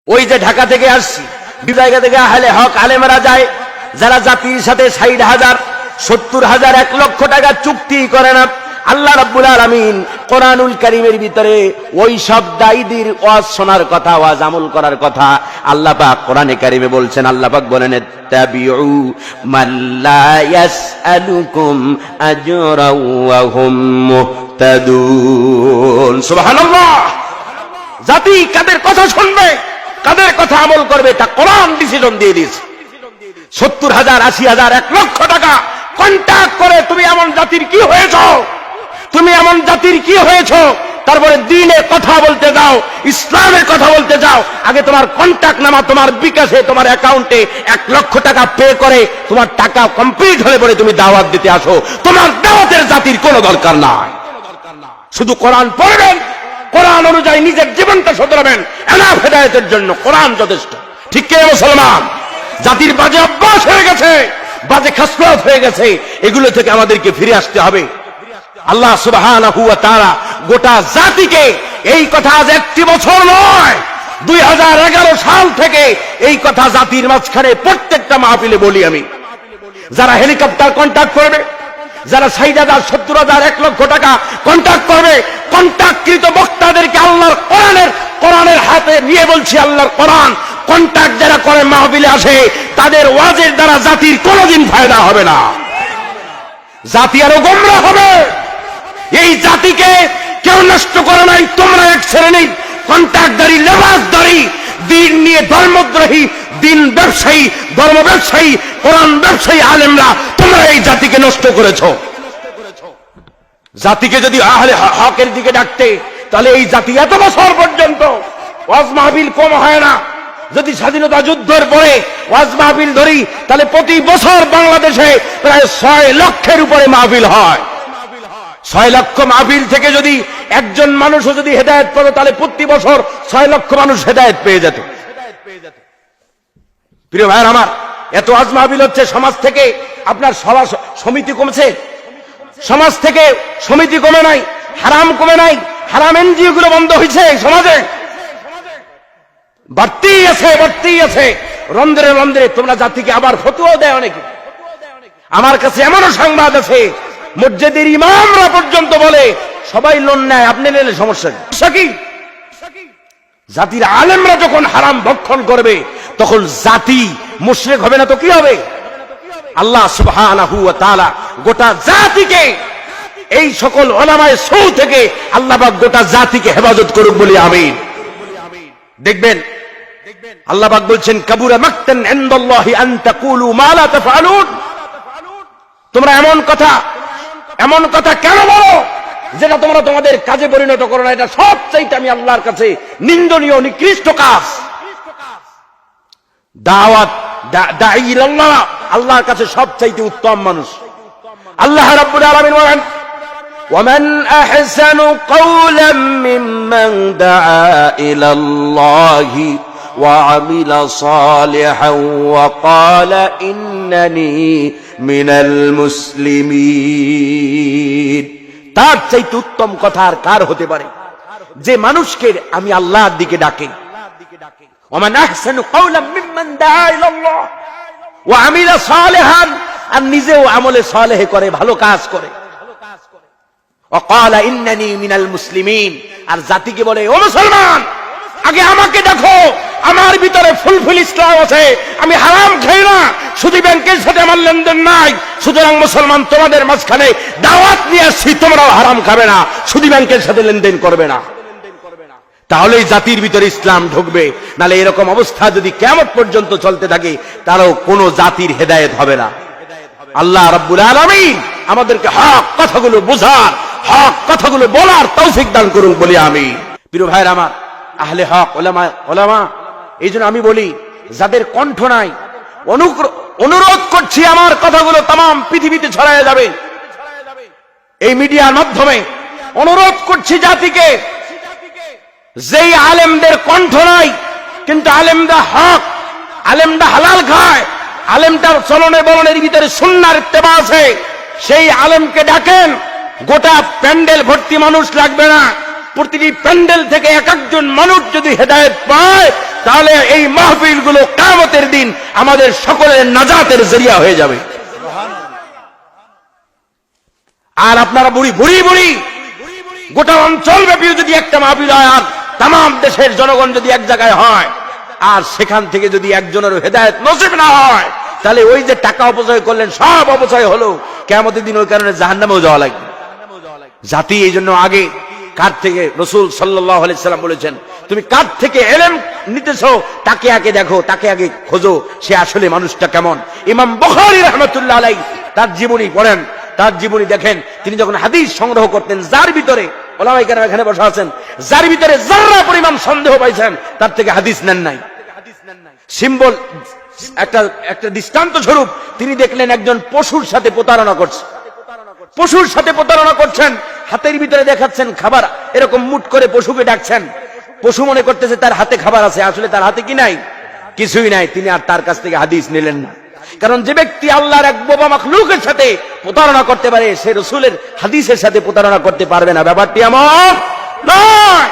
ওই যে ঢাকা থেকে আসছি, বিভিন্ন জায়গা থেকে আহলে হক আলেমরা যায়, যারা জাতির সাথে 60,000, 70,000, 1 লক্ষ টাকা চুক্তি করে না। আল্লাহ রাব্বুল আলামিন কোরআনুল কারীমের ভিতরে ওই সব দায়ীদের ওয়াজ শোনার কথা, ওয়াজ আমল করার কথা আল্লাহ পাক কোরআনে কারীমে বলছেন। আল্লাহ পাক বলেন, তাবিউ মাল্লা ইয়াসআলুকুম আজরাও ওয়া হুম মুহতাদুন। সুবহানাল্লাহ। জাতি কাদের কথা শুনবে, কাদের কথা আমল করবে, তা কোরআন ডিসিশন দিয়ে দিয়েছে। 70,000, 80,000, 1 লক্ষ টাকা কন্ট্যাক্ট করে তুমি এমন জাতির কি হয়েছো, তুমি এমন জাতির কি হয়েছো, তারপরে দ্বীনের কথা বলতে যাও, ইসলামের কথা বলতে যাও, আগে তোমার কন্ট্যাক্ট নামা তোমার বিকাশে তোমার অ্যাকাউন্টে 1 লক্ষ টাকা পে করে তোমার টাকা কমপ্লিট হলে পরে তুমি দাওয়াত দিতে আসো। তোমার দাওয়াতের জাতির কোনো দরকার নাই। শুধু কোরআন পড়বেন, কোরআন অনুযায়ী নিজের জীবনটা শুধরাবেন, এনাফ হেদায়েতের জন্য কোরআন যথেষ্ট। ঠিক কি মুসলমান? জাতির বাজে অভ্যাস হয়ে গেছে, বাজে খাসলত হয়ে গেছে, এগুলো থেকে আমাদেরকে ফিরে আসতে হবে। আল্লাহ সুবহানাহু ওয়া তাআলা গোটা জাতিকে, এই কথা আজ 1 বছর নয়, 2011 সাল থেকে এই কথা জাতির মাঝখানে প্রত্যেকটা মাহফিলে বলি আমি। যারা হেলিকপ্টার কন্ট্যাক্ট করবে, যারা 60,000, 70,000, 1 লক্ষ টাকা কন্ট্যাক্ট করবে, কন্ট্যাক্টকৃত বক্তাদেরকে আল্লাহর কোরআনের হাতে নিয়ে বলছি, আল্লাহর কোরআন কন্ট্যাক্ট যারা করে মাহফিলে আসে, তাদের ওয়াজের দ্বারা জাতির কোনোদিন ফায়দা হবে না, জাতি আরো গোমরাহ হবে। এই জাতিকে কেউ নষ্ট করে নাই, তোমরা এক শ্রেণীর কন্ট্যাক্টদারি, লেবাসদারি, দিন নিয়ে ধর্মদ্রোহী, দিন ব্যবসায়ী, ধর্ম ব্যবসায়ী, কোরআন ব্যবসায়ী আলেমরা, তোমরা এই জাতিকে নষ্ট করেছো। জাতিকে যদি আহলে হকের দিকে ডাকতে, তাহলে এই জাতি এত বছর পর্যন্ত ওয়াজ মাহফিল কম হয় না। যদি স্বাধীনতা যুদ্ধের পরে ওয়াজ মাহফিল ধরি, তাহলে প্রতি বছর বাংলাদেশে প্রায় 6 লক্ষের উপরে মাহফিল হয়। 6 লক্ষ মাহফিল থেকে যদি একজন মানুষও যদি হেদায়েত পেত, তাহলে প্রতি বছর 6 লক্ষ মানুষ হেদায়েত পেয়ে যেত। প্রিয় ভাইয়ের আমার, এত ওয়াজ মাহফিল হচ্ছে, সমাজ থেকে আপনার সভা সমিতি কমছে, সমাজ থেকে সমিতি কমে নাই, হারাম কমে নাই, হারাম এনজিও গুলো বন্ধ হয়েছে, সমাজে বাড়তেই আছে, বাড়তেই আছে। রন্ধ্রে রন্ধ্রে তোমরা জাতিকে আবার ফতোয়া দেয় অনেকে। আমার কাছে এমনও সংবাদ আছে, মসজিদের ইমামরা পর্যন্ত বলে সবাই লোন নেয়, আপনি নিলে সমস্যা কি? জাতির আলেমরা যখন হারাম ভক্ষণ করবে, তখন জাতি মুশরিক হবে না তো কি হবে? আল্লাহ সুবহানাহু ওয়া তাআলা গোটা জাতিকে, এই সকল উলামায়ে সূ থেকে আল্লাহ পাক গোটা জাতিকে হেফাজত করুক বলি আমিন। দেখবেন আল্লাহ পাক বলছেন, কাবুরা মাকতান ইনদাল্লাহি আন তাকুলু মা লা তাফআলুন। তোমরা এমন কথা কেন বলো যেটা তোমরা তোমাদের কাজে পরিণত করো না? এটা সবচাইতে আমি আল্লাহর কাছে নিন্দনীয়, নিকৃষ্ট কাজ। দাওয়াত দাঈ ইলাল্লাহ আল্লাহর কাছে সবচাইতে উত্তম মানুষ। আল্লাহ রাব্বুল আলামিন বলেন, ওয়ামান আহসানু কাওলাম মিম্মান দাআ ইলাল্লাহি ওয়া আমিলা সালিহান ওয়া ক্বালা ইন্নানি মিনাল মুসলিমিন। তার চাইতে উত্তম কথা আর কার হতে পারে, যে মানুষকে আমি আল্লাহর দিকে ডাকে। ওয়ামান আহসানু কাওলাম মিম্মান দাআ ইলাল্লাহ ওয়া আমিলা সালিহান, আর নিজেও আমলে সালেহ করে, ভালো কাজ করে। ওয়া ক্বালা ইন্নানি মিনাল মুসলিমিন, আর জাতিকে বলে, ও মুসলমান, আগে আমাকে দেখো, আমার ভিতরে ফুলফুল ইসলাম আছে, আমি হারাম খাই না, সুদী ব্যাংকের সাথে আমার লেনদেন নাই, সুতরাং মুসলমান তোমাদের মাঝখানে দাওয়াত নিয়ে আসছি, তোমরাও হারাম খাবে না, সুদী ব্যাংকের সাথে লেনদেন করবে না। তাহলেই জাতির ভিতরে ইসলাম ঢুকবে। নালে এরকম অবস্থা যদি কিয়ামত পর্যন্ত চলতে থাকে, তারও কোন জাতির হেদায়েত হবে না। আল্লাহ রাব্বুল আলামিন আমাদেরকে হক কথাগুলো বোঝার, হক কথাগুলো বলার তৌফিক দান করুন বলি আমি। প্রিয় ভাইরা আমার, আহলে হক ওলামা, এই জন্য আমি বলি, যাদের কণ্ঠ নাই, অনুরোধ করছি, আমার কথাগুলো তাম পৃথিবীতে ছড়ায় যাবে এই মিডিয়ার মাধ্যমে। অনুরোধ করছি জাতিকে, যেই আলেমদের কণ্ঠ নাই, কিন্তু আলেমরা হক, আলেমরা হালাল খায়, আলেমটার চলনে বলনের ভিতরে সুন্নাহর ইত্তেবা আছে, সেই আলেমকে ডাকেন। গোটা প্যান্ডেল ভর্তি মানুষ লাগবে না, প্রতিটি প্যান্ডেল থেকে এক একজন মানুষ যদি হেদায়েত পায়, তাহলে এই মাহফিলগুলো কিয়ামতের দিন আমাদের সকলের নাজাতের জরিয়া হয়ে যাবে। আর আপনারা বুড়ি বুড়ি বুড়ি গোটা অঞ্চল ব্যাপী যদি একটা মাহফিল হয় আর তাম দেশের জনগণ যদি এক জায়গায় হয় আর সেখান থেকে যদি একজনের হেদায়েত নসিব না হয়, তাহলে ওই যে টাকা অপচয় করলেন সব অপচয় হলো, কিয়ামতের দিন ওই কারণে জাহান্নামেও যাওয়া লাগবে। জাতি এই জন্য আগে কার থেকে, রাসূল সাল্লাল্লাহু আলাইহি সাল্লাম বলেছেন, তুমি কার থেকে ইলম নিতেছো তাকে আগে দেখো, তাকে আগে খোঁজো, সে আসলে মানুষটা কেমন। ইমাম বুখারী রাহমাতুল্লাহ আলাইহি তার জীবনী পড়েন, তার জীবনী দেখেন, তিনি যখন হাদিস সংগ্রহ করতেন, যার ভিতরে ওলামায়ে কেরাম এখানে বসা আছেন, যার ভিতরে যারা পরিমাণ সন্দেহ পাইছেন তার থেকে হাদিস নেন নাই। সিম্বল একটা দৃষ্টান্ত স্বরূপ তিনি দেখলেন একজন পশুর সাথে প্রতারণা করছে, পশুর সাথে প্রতারণা করছেন, হাতের ভিতরে দেখাচ্ছেন খাবার, এরকম মুট করে পশুকে ডাকছেন, পশু মনে করতেছে তার হাতে খাবার আছে, আসলে তার হাতে কি নাই, কিছুই নাই। তিনি আর তার কাছ থেকে হাদিস নিলেন না, কারণ যে ব্যক্তি আল্লাহর এক বোবা মাখলুকের সাথে প্রতারণা করতে পারে সে রাসূলের হাদিসের সাথে প্রতারণা করতে পারবে না। ব্যাপারটি এমন নয়।